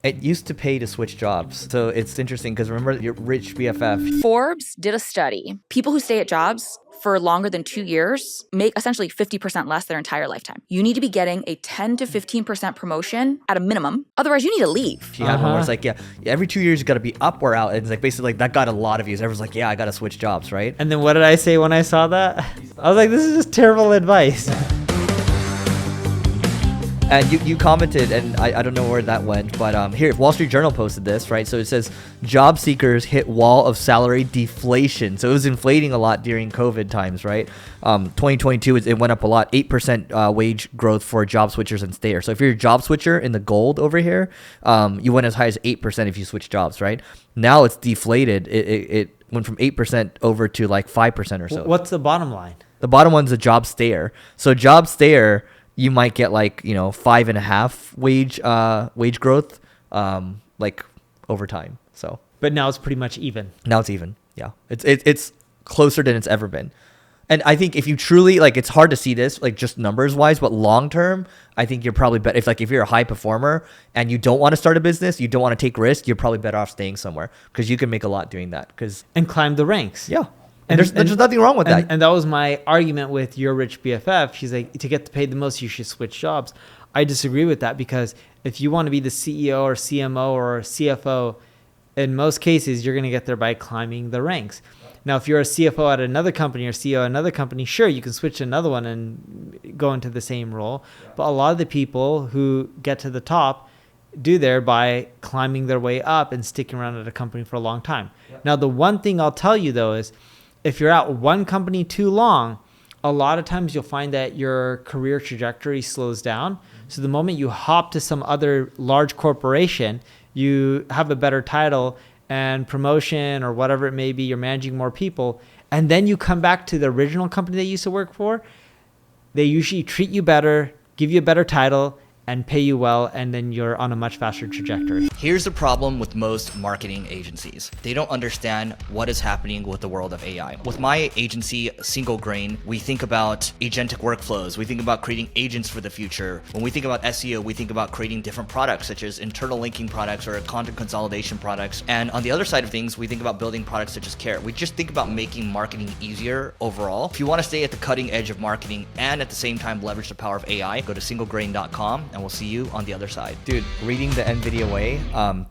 It used to pay to switch jobs. So it's interesting because remember your rich BFF. Forbes did a study. People who stay at jobs for longer than 2 years make essentially 50% less their entire lifetime. You need to be getting a 10 to 15% promotion at a minimum. Otherwise, you need to leave. She had one where it's like, yeah, every 2 years you got to be up or out. And it's like basically like that got a lot of views. Everyone's like, yeah, I got to switch jobs, right? And then what did I say when I saw that? I was like, this is just terrible advice. And you commented, and I don't know where that went, but here, Wall Street Journal posted this, right? So it says, job seekers hit wall of salary deflation. So it was inflating a lot during COVID times, right? 2022, it went up a lot, 8% wage growth for job switchers and stayers. So if you're a job switcher in the gold over here, you went as high as 8% if you switch jobs, right? Now it's deflated. It went from 8% over to like 5% or so. What's the bottom line? The bottom one's a job stayer. So job stayer, you might get like, 5.5 wage growth, like over time. So, but now it's pretty much even. Now it's even. Yeah. It's closer than it's ever been. And I think if you truly like, it's hard to see this like just numbers wise, but long term, I think you're probably better. If you're a high performer and you don't want to start a business, you don't want to take risks, you're probably better off staying somewhere because you can make a lot doing that. And climb the ranks. Yeah. And there's nothing wrong with that. And that was my argument with your rich BFF. She's like, to get paid the most, you should switch jobs. I disagree with that because if you want to be the CEO or CMO or CFO, in most cases, you're going to get there by climbing the ranks. Now, if you're a CFO at another company or CEO at another company, sure, you can switch to another one and go into the same role. But a lot of the people who get to the top do there by climbing their way up and sticking around at a company for a long time. Now, the one thing I'll tell you, though, is if you're at one company too long, a lot of times you'll find that your career trajectory slows down. So the moment you hop to some other large corporation, you have a better title and promotion or whatever it may be, you're managing more people, and then you come back to the original company that you used to work for, they usually treat you better, give you a better title, and pay you well, and then you're on a much faster trajectory. Here's the problem with most marketing agencies. They don't understand what is happening with the world of AI. With my agency, 𝗔𝗕𝗢𝗨𝗧, we think about agentic workflows. We think about creating agents for the future. When we think about SEO, we think about creating different products, such as internal linking products or content consolidation products. And on the other side of things, we think about building products such as Care. We just think about making marketing easier overall. If you want to stay at the cutting edge of marketing and at the same time leverage the power of AI, go to 𝗔𝗕𝗢𝗡𝗏 and we'll see you on the other side. Dude, reading the NVIDIA way,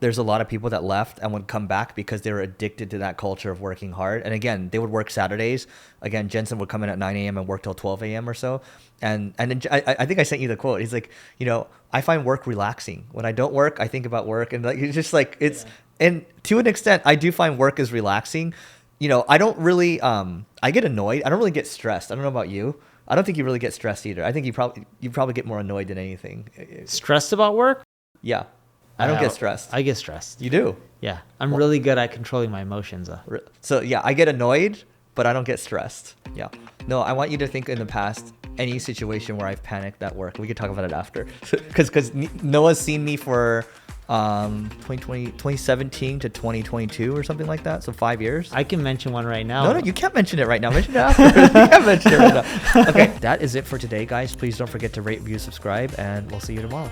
there's a lot of people that left and would come back because they were addicted to that culture of working hard. And again, they would work Saturdays. Again, Jensen would come in at 9 a.m. and work till 12 a.m. or so. And then I think I sent you the quote. He's like, I find work relaxing. When I don't work, I think about work. And like, it's just like, and to an extent, I do find work is relaxing. I don't really, I get annoyed. I don't really get stressed. I don't know about you. I don't think you really get stressed either. I think you probably get more annoyed than anything. Stressed about work? Yeah. I don't get stressed. I get stressed. You do? Yeah. I'm really good at controlling my emotions. So yeah, I get annoyed, but I don't get stressed. Yeah. No, I want you to think in the past, any situation where I've panicked at work. We could talk about it after. Because Noah's seen me for 2017 to 2022 or something like that. So 5 years. I can mention one right now. No, you can't mention it right now. Mention it after. You can't mention it right now. Okay, that is it for today, guys. Please don't forget to rate, review, subscribe, and we'll see you tomorrow.